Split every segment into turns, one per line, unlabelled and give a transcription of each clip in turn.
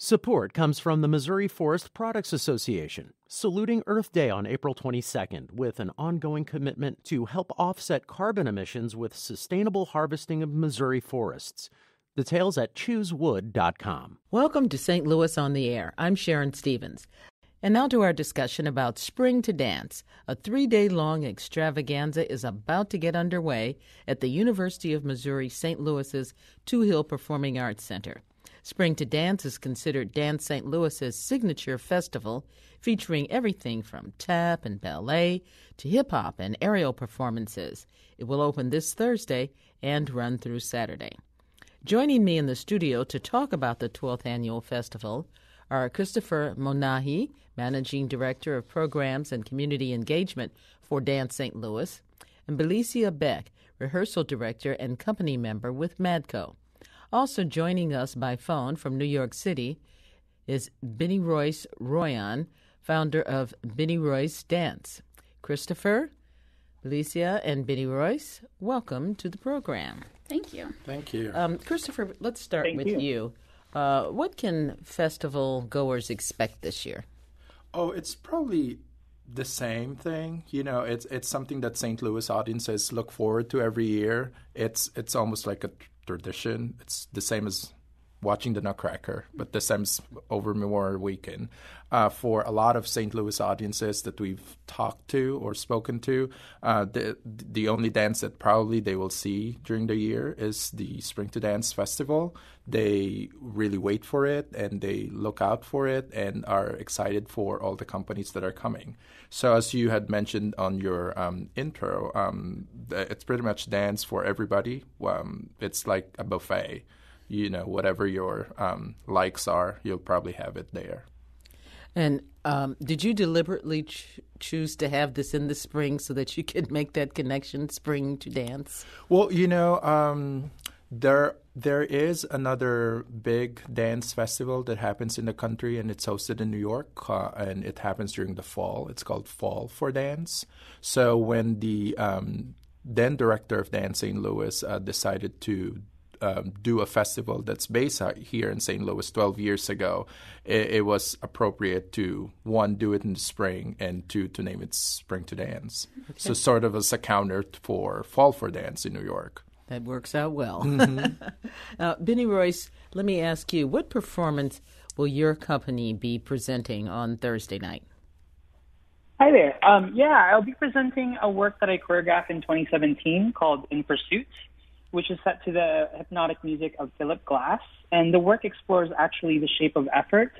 Support comes from the Missouri Forest Products Association, saluting Earth Day on April 22nd with an ongoing commitment to help offset carbon emissions with sustainable harvesting of Missouri forests. Details at choosewood.com.
Welcome to St. Louis on the Air. I'm Sharon Stevens. And now to our discussion about Spring to Dance. A 3-day-long extravaganza is about to get underway at the University of Missouri St. Louis's Touhill Performing Arts Center. Spring to Dance is considered Dance St. Louis's signature festival, featuring everything from tap and ballet to hip-hop and aerial performances. It will open this Thursday and run through Saturday. Joining me in the studio to talk about the 12th annual festival are Christopher Monahi, Managing Director of Programs and Community Engagement for Dance St. Louis, and Belicia Beck, Rehearsal Director and Company Member with MADCO. Also joining us by phone from New York City is Benny Royce Royan, founder of Benny Royce Dance. Christopher, Belicia, and Benny Royce, welcome to the program.
Thank you.
Thank you.
Christopher, let's start with you. What can festival goers expect this year?
Oh, it's probably the same thing. You know, it's something that St. Louis audiences look forward to every year. It's almost like a tradition. It's the same as watching the Nutcracker, but the same as over Memorial Weekend. For a lot of St. Louis audiences that we've talked to or spoken to, the only dance that probably they will see during the year is the Spring to Dance Festival. They really wait for it, and they look out for it and are excited for all the companies that are coming. So as you had mentioned on your intro, it's pretty much dance for everybody. It's like a buffet. You know, whatever your likes are, you'll probably have it there. And
did you deliberately choose to have this in the spring so that you could make that connection, spring to dance?
Well, you know, there is another big dance festival that happens in the country, and it's hosted in New York, and it happens during the fall. It's called Fall for Dance. So when the then director of Dance St. Louis decided to do a festival that's based out here in St. Louis 12 years ago, it was appropriate to, one, do it in the spring, and two, to name it Spring to Dance. Okay. So sort of as a counter for Fall for Dance in New York.
That works out well.
Mm-hmm.
Benny Royce, let me ask you, what performance will your company be presenting on Thursday night?
Hi there. I'll be presenting a work that I choreographed in 2017 called In Pursuit, which is set to the hypnotic music of Philip Glass. And the work explores actually the shape of effort,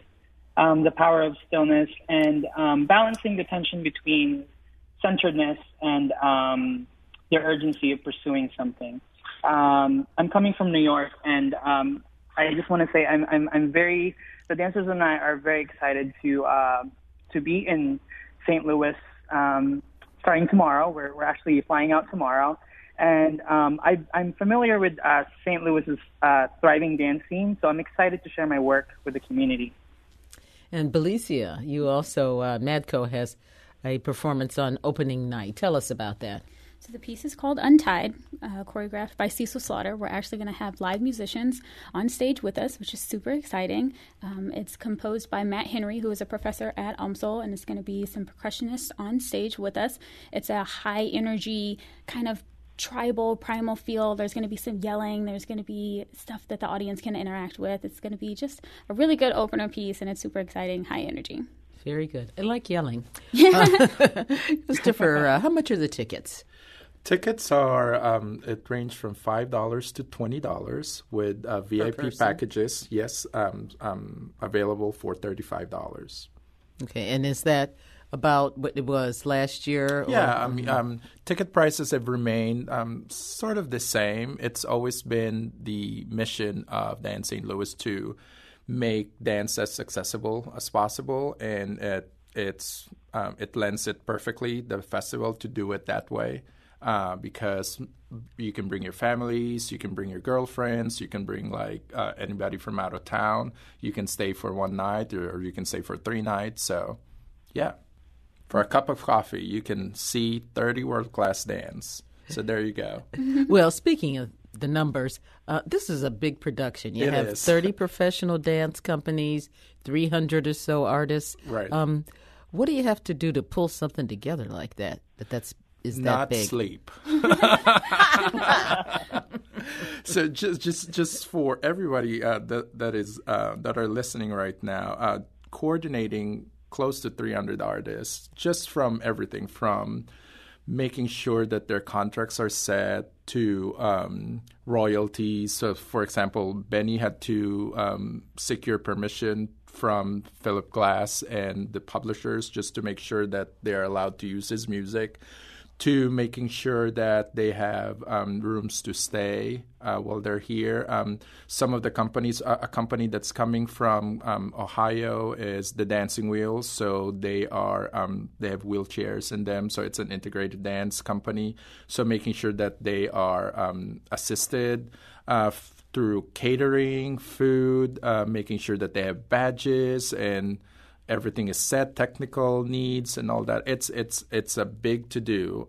the power of stillness, and balancing the tension between centeredness and the urgency of pursuing something. I'm coming from New York, and I just want to say the dancers and I are very excited to be in St. Louis starting tomorrow. We're actually flying out tomorrow. And I'm familiar with St. Louis's thriving dance scene, so I'm excited to share my work with the community.
And Belicia, you also, MADCO has a performance on opening night. Tell us about that.
So the piece is called Untied, choreographed by Cecil Slaughter. We're actually going to have live musicians on stage with us, which is super exciting. It's composed by Matt Henry, who is a professor at UMSL, and it's going to be some percussionists on stage with us. It's a high-energy kind of tribal, primal feel. There's going to be some yelling. There's going to be stuff that the audience can interact with. It's going to be just a really good opener piece, and it's super exciting, high energy.
Very good. I like yelling. Christopher, how much are the tickets?
Tickets are, it range from $5 to $20 with VIP packages, yes, available for $35.
Okay, and is that about what it was last year?
Yeah, ticket prices have remained sort of the same. It's always been the mission of Dance St. Louis to make dance as accessible as possible, and it lends it perfectly, the festival, to do it that way. Because you can bring your families, you can bring your girlfriends, you can bring anybody from out of town. You can stay for one night or you can stay for 3 nights. So, yeah, for a cup of coffee, you can see 30 world-class dance. So there you go.
Well, speaking of the numbers. This is a big production. You
It
have
is.
30 professional dance companies, 300 or so artists.
Right.
What do you have to do to pull something together like that? Is that
Not
big?
sleep. So just for everybody that are listening right now, coordinating close to 300 artists, just from everything from making sure that their contracts are set to royalties. So, for example, Benny had to secure permission from Philip Glass and the publishers just to make sure that they're allowed to use his music, to making sure that they have rooms to stay while they're here. Some of the companies, a company that's coming from Ohio is the Dancing Wheels. So they have wheelchairs in them. So it's an integrated dance company. So making sure that they are assisted through catering, food, making sure that they have badges and everything is set, technical needs and all that. It's a big to do.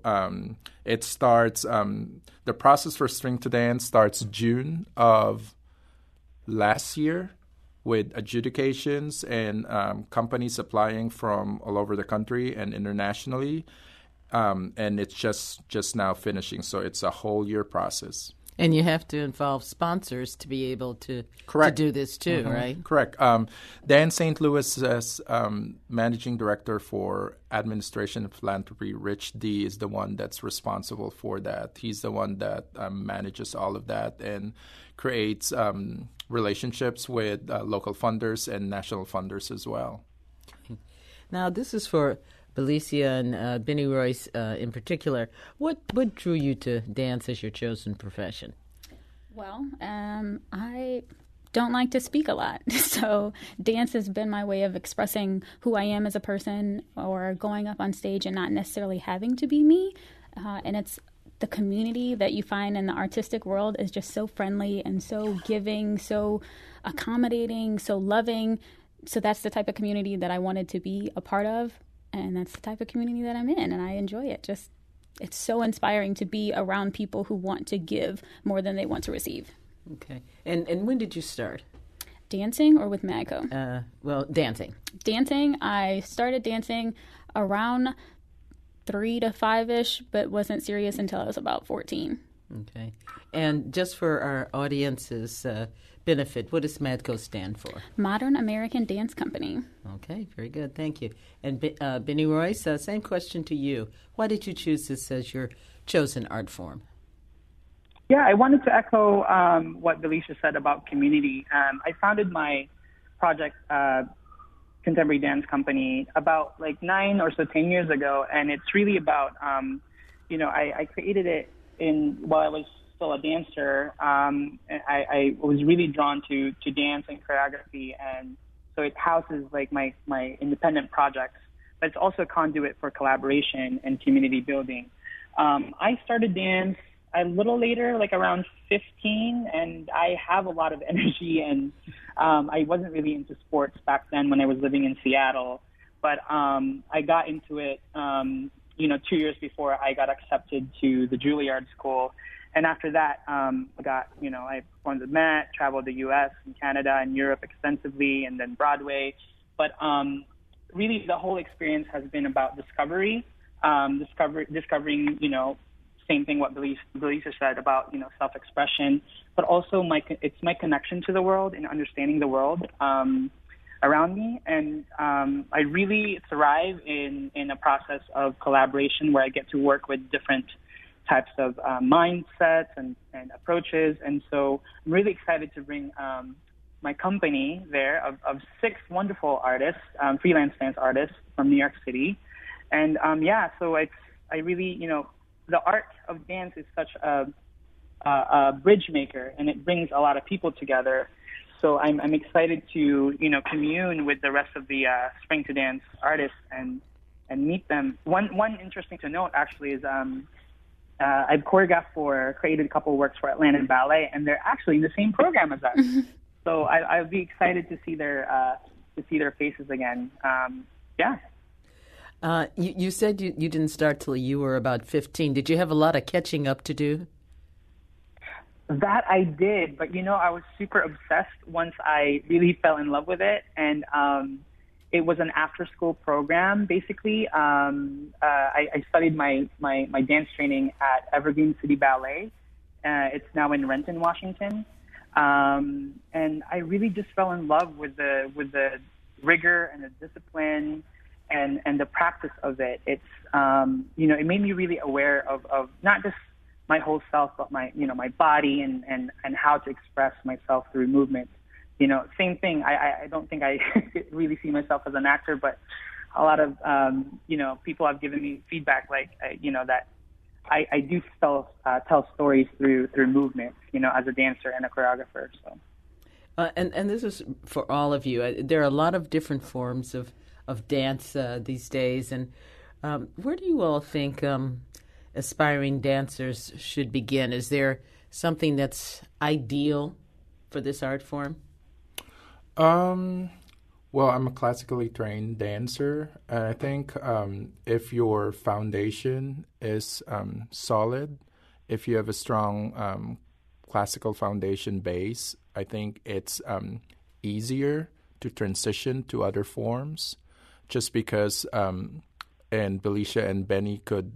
It starts the process for String to Dance starts June of last year with adjudications and companies applying from all over the country and internationally, and it's just now finishing. So it's a whole year process.
And you have to involve sponsors to be able to do this too, right?
Correct. Dan St. Louis is managing director for administration and philanthropy. Rich D is the one that's responsible for that. He's the one that manages all of that and creates relationships with local funders and national funders as well.
Now, this is for Belicia and Benny Royce in particular. What drew you to dance as your chosen profession?
Well, I don't like to speak a lot. So dance has been my way of expressing who I am as a person or going up on stage and not necessarily having to be me. And it's the community that you find in the artistic world is just so friendly and so giving, so accommodating, so loving. So that's the type of community that I wanted to be a part of. And that's the type of community that I'm in, and I enjoy it. It's so inspiring to be around people who want to give more than they want to receive.
Okay. And when did you start?
Dancing or with Magco?
Well, dancing.
Dancing. I started dancing around 3 to 5-ish, but wasn't serious until I was about 14.
Okay. And just for our audience's benefit, what does MADCO stand for?
Modern American Dance Company.
Okay, very good. Thank you. And Benny Royce, same question to you. Why did you choose this as your chosen art form?
Yeah, I wanted to echo what Belicia said about community. I founded my project, Contemporary Dance Company, about 9 or so 10 years ago, and it's really about, I created it while I was still a dancer. I was really drawn to dance and choreography, and so it houses my independent projects, but it's also a conduit for collaboration and community building. I started dance a little later, around 15, and I have a lot of energy, and I wasn't really into sports back then when I was living in Seattle, but I got into it 2 years before I got accepted to the Juilliard School. And after that, I performed with Matt, traveled the U.S. and Canada and Europe extensively, and then Broadway. But really, the whole experience has been about discovery, discovering, same thing what Belicia said about, self-expression, but also it's my connection to the world and understanding the world around me. And I really thrive in a process of collaboration where I get to work with different types of mindsets and approaches. And so I'm really excited to bring my company there of 6 wonderful artists, freelance dance artists from New York City. And so I really, the art of dance is such a bridge maker, and it brings a lot of people together. So I'm excited to, commune with the rest of the Spring to Dance artists and meet them. One interesting to note actually is I've created a couple of works for Atlanta Ballet, and they're actually in the same program as us. So I'll be excited to see their faces again.
You said you didn't start till you were about 15. Did you have a lot of catching up to do?
That I did, but I was super obsessed once I really fell in love with it, and it was an after-school program. Basically, I studied my dance training at Evergreen City Ballet. It's now in Renton, Washington, and I really just fell in love with the rigor and the discipline and the practice of it. It's it made me really aware of not just my whole self, but my body and how to express myself through movement. Same thing. I don't think I really see myself as an actor, but a lot of people have given me feedback that I do tell stories through movement, as a dancer and a choreographer. So.
And this is for all of you. There are a lot of different forms of dance these days, and where do you all think aspiring dancers should begin? Is there something that's ideal for this art form?
Well, I'm a classically trained dancer, and I think if your foundation is solid, if you have a strong classical foundation base, I think it's easier to transition to other forms, just because and Belisha and Benny could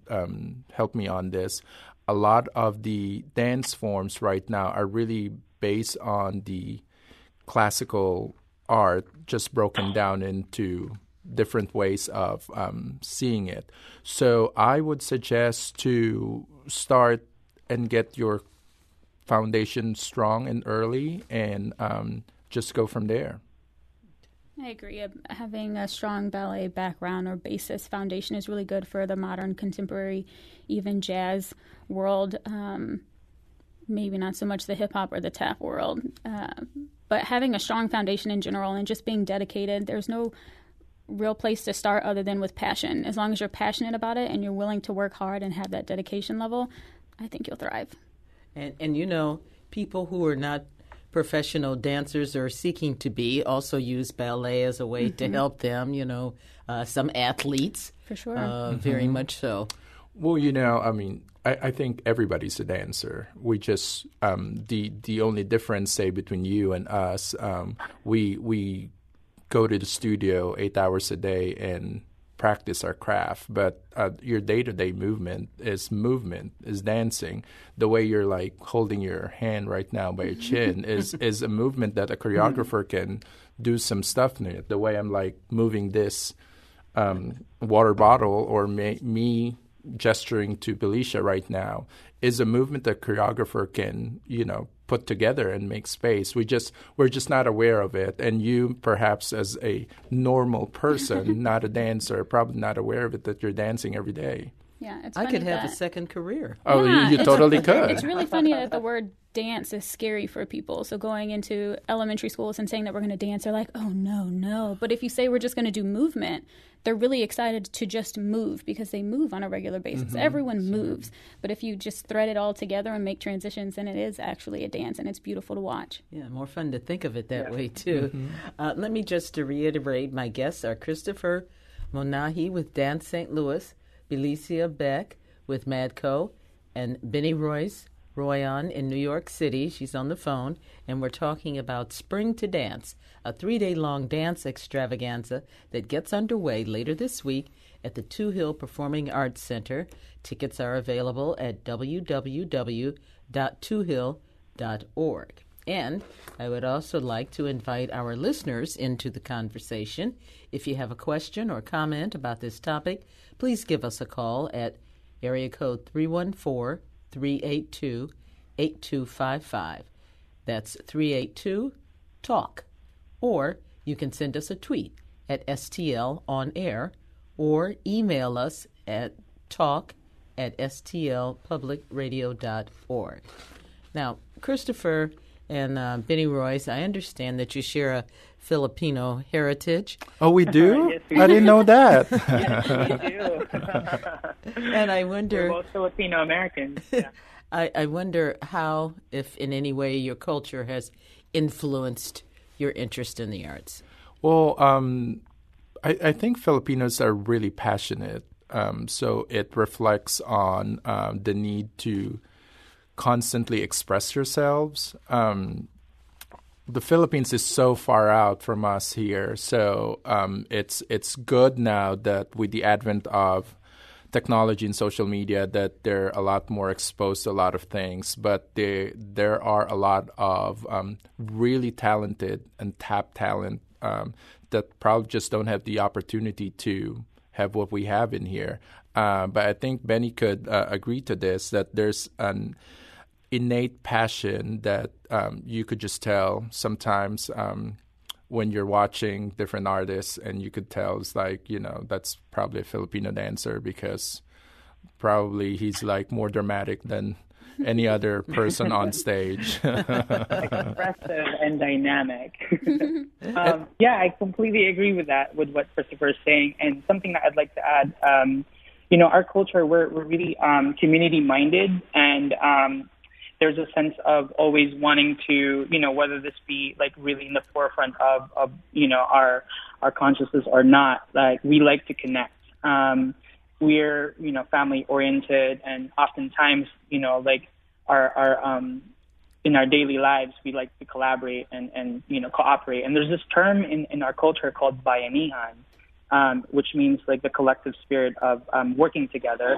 help me on this. A lot of the dance forms right now are really based on the classical art, just broken down into different ways of seeing it. So I would suggest to start and get your foundation strong and early, and just go from there.
I agree. Having a strong ballet background or basis foundation is really good for the modern, contemporary, even jazz world. Maybe not so much the hip-hop or the tap world. But having a strong foundation in general and just being dedicated, there's no real place to start other than with passion. As long as you're passionate about it and you're willing to work hard and have that dedication level, I think you'll thrive.
And people who are not professional dancers or seeking to be also use ballet as a way to help them, some athletes.
For sure.
Very much so.
Well, I think everybody's a dancer. We just the only difference, say, between you and us, we go to the studio 8 hours a day and practice our craft. But your day-to-day movement is dancing. The way you're like holding your hand right now by your chin is a movement that a choreographer can do some stuff in it. The way I'm like moving this water bottle, or me gesturing to Belisha right now, is a movement that choreographer can, put together and make space. We're just not aware of it. And you, perhaps as a normal person, not a dancer, probably not aware of it, that you're dancing every day.
Yeah, it's
I
funny
could have a second career.
Oh,
yeah,
you totally could.
It's really funny that the word dance is scary for people. So going into elementary schools and saying that we're going to dance, they're like, oh, no. But if you say we're just going to do movement, they're really excited to just move because they move on a regular basis. Everyone moves. But if you just thread it all together and make transitions, then it is actually a dance, and it's beautiful to watch.
Yeah, more fun to think of it that way, too. Let me just reiterate, my guests are Christopher Monahi with Dance St. Louis, Belicia Beck with Madco, and Benny Royan in New York City. She's on the phone, and we're talking about Spring to Dance, a 3-day-long dance extravaganza that gets underway later this week at the Touhill Performing Arts Center. Tickets are available at www.touhill.org. And I would also like to invite our listeners into the conversation. If you have a question or comment about this topic, please give us a call at area code 314-382-8255. That's 382-TALK. Or you can send us a tweet at STL On Air, or email us at talk@stlpublicradio.org. Now, Christopher and Benny Royce, I understand that you share a Filipino heritage.
Oh, we do?
Yes, we
I didn't know that.
Yes, we do.
And I wonder...
We're both Filipino Americans. Yeah.
I wonder how, if in any way, your culture has influenced your interest in the arts.
Well, I think Filipinos are really passionate. So it reflects on the need to constantly express yourselves. The Philippines is so far out from us here, so it's good now that with the advent of technology and social media that they're a lot more exposed to a lot of things, but there are a lot of really talented and tapped talent that probably just don't have the opportunity to have what we have in here. But I think Benny could agree to this, that there's an innate passion that you could just tell sometimes when you're watching different artists, and you could tell it's like, that's probably a Filipino dancer because probably he's like more dramatic than any other person on stage.
Expressive and dynamic. Yeah, I completely agree with that, with what Christopher is saying. And something that I'd like to add, our culture, we're really community-minded, and there's a sense of always wanting to, whether this be like really in the forefront of our consciousness or not, like we like to connect. We're, family oriented, and oftentimes, like our in our daily lives, we like to collaborate and cooperate. And there's this term in our culture called bayanihan, which means like the collective spirit of working together.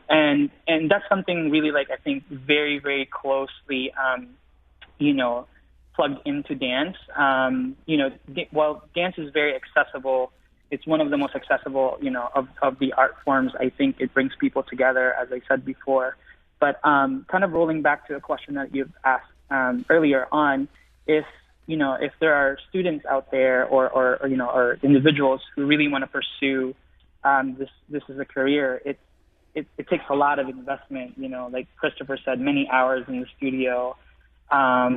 And that's something really, like, I think very, very closely, plugged into dance. While dance is very accessible, it's one of the most accessible, of the art forms. I think it brings people together, as I said before. But kind of rolling back to a question that you've asked earlier on, if there are students out there or individuals who really want to pursue this as a career, it takes a lot of investment. Like Christopher said, many hours in the studio, a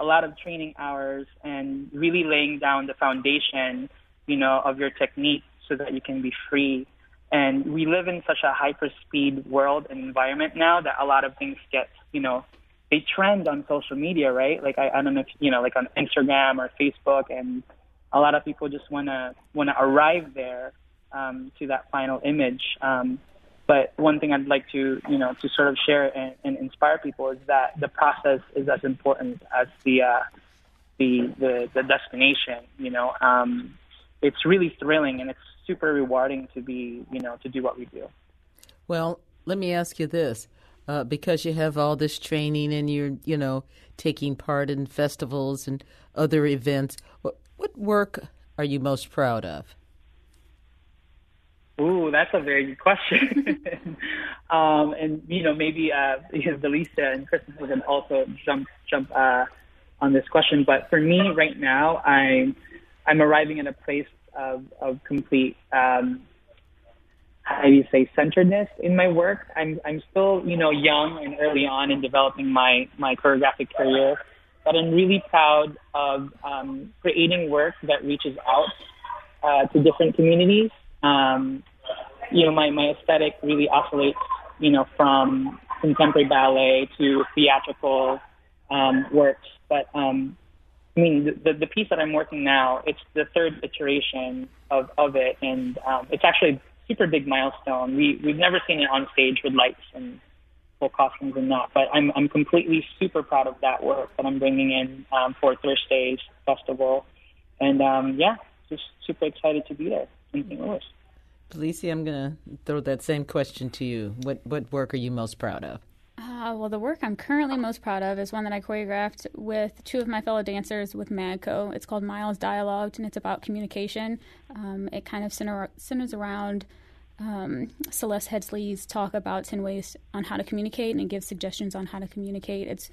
lot of training hours, and really laying down the foundation, of your technique so that you can be free. And we live in such a hyper-speed world and environment now that a lot of things get, they trend on social media, right? Like I don't know if like on Instagram or Facebook, and a lot of people just wanna arrive there to that final image. But one thing I'd like to to sort of share and inspire people is that the process is as important as the destination. It's really thrilling, and it's super rewarding to be to do what we do.
Well, let me ask you this. Because you have all this training and you're, taking part in festivals and other events, what work are you most proud of?
Ooh, that's a very good question. And maybe Delisa and Christopher can also jump on this question. But for me, right now, I'm arriving at a place of complete. How do you say, centeredness in my work. I'm still, young and early on in developing my choreographic career, but I'm really proud of creating work that reaches out to different communities. My aesthetic really oscillates, from contemporary ballet to theatrical works. But the piece that I'm working now, it's the third iteration of it, and it's actually super big milestone. We've never seen it on stage with lights and full costumes and that, but I'm completely super proud of that work that I'm bringing in for Thursday's festival, and just super excited to be there in St. Louis.
Felicia, I'm going to throw that same question to you. What work are you most proud of?
Well, the work I'm currently most proud of is one that I choreographed with two of my fellow dancers with Madco. It's called Miles Dialogued, and it's about communication. It kind of centers around Celeste Headsley's talk about 10 ways on how to communicate, and it gives suggestions on how to communicate. It's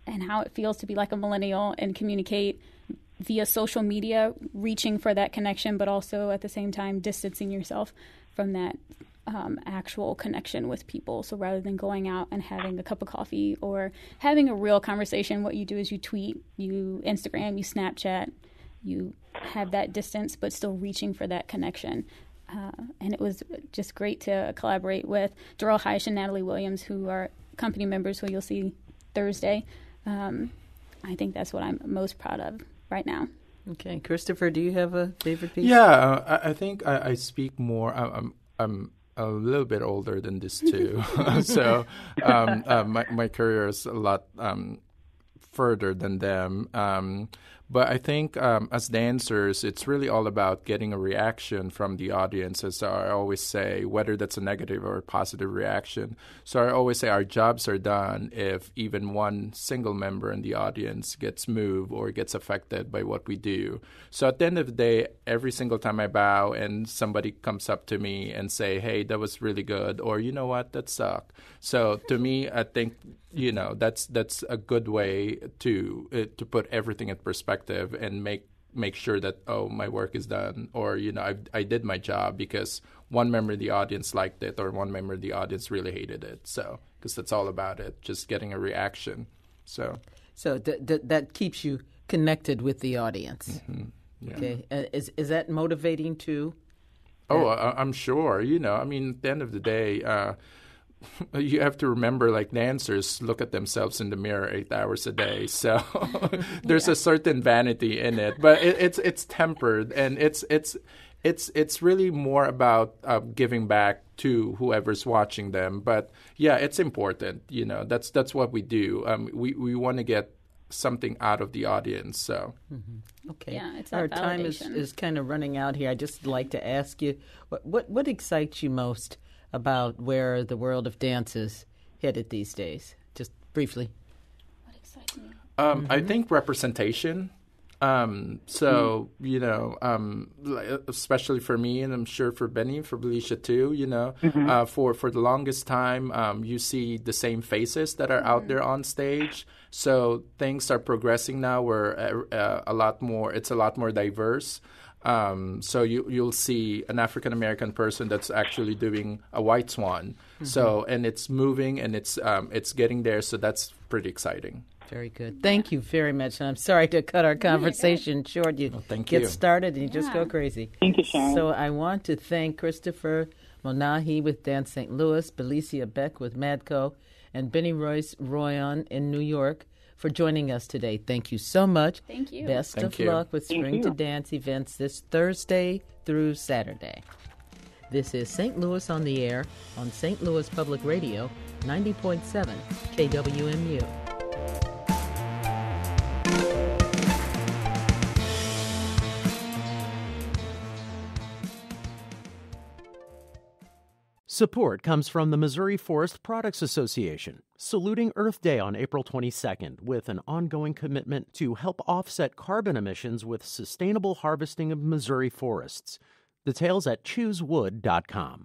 and how it feels to be like a millennial and communicate via social media, reaching for that connection, but also at the same time distancing yourself from that actual connection with people. So rather than going out and having a cup of coffee or having a real conversation, what you do is you tweet, you Instagram, you Snapchat, you have that distance, but still reaching for that connection. And it was just great to collaborate with Darrell Heish and Natalie Williams, who are company members who you'll see Thursday. I think that's what I'm most proud of right now.
Okay. Christopher, do you have a favorite piece?
Yeah, I think I speak more. I'm a little bit older than this too. So my career is a lot further than them. But I think as dancers, it's really all about getting a reaction from the audience, as I always say, whether that's a negative or a positive reaction. So I always say our jobs are done if even one single member in the audience gets moved or gets affected by what we do. So at the end of the day, every single time I bow and somebody comes up to me and say, hey, that was really good, or you know what, that sucked. So to me, I think, you know, that's a good way to put everything in perspective and make sure that, oh, my work is done, or, you know, I did my job because one member of the audience liked it or one member of the audience really hated it. So because that's all about it, just getting a reaction. So
that keeps you connected with the audience.
Mm-hmm. Yeah.
Okay, is that motivating too?
Oh, I'm sure. You know, I mean, at the end of the day, you have to remember, like, dancers look at themselves in the mirror 8 hours a day. So there's a certain vanity in it, but it's tempered, and it's really more about giving back to whoever's watching them. But yeah, it's important. You know, that's what we do. We want to get something out of the audience. So
okay,
yeah, it's
our
that
time
validation.
is kind of running out here. I'd just like to ask you, what excites you most about where the world of dance is headed these days? Just briefly.
What excites me?
I think representation. So, you know, especially for me, and I'm sure for Benny, for Belisha too, you know, for the longest time, you see the same faces that are out there on stage. So things are progressing now where it's a lot more diverse. So you'll see an African American person that's actually doing a white swan. So, and it's moving and it's getting there. So that's pretty exciting.
Very good. Thank you very much. And I'm sorry to cut our conversation short. You
thank
get
you.
started and you just go crazy.
Thank you, Sharon.
So I want to thank Christopher Monahi with Dance St. Louis, Belicia Beck with Madco, and Benny Royce Royan in New York for joining us today. Thank you so much.
Thank you.
Best
Thank
of
you.
luck with Spring to Dance events this Thursday through Saturday. This is St. Louis on the Air on St. Louis Public Radio, 90.7 KWMU.
Support comes from the Missouri Forest Products Association, saluting Earth Day on April 22nd with an ongoing commitment to help offset carbon emissions with sustainable harvesting of Missouri forests. Details at choosewood.com.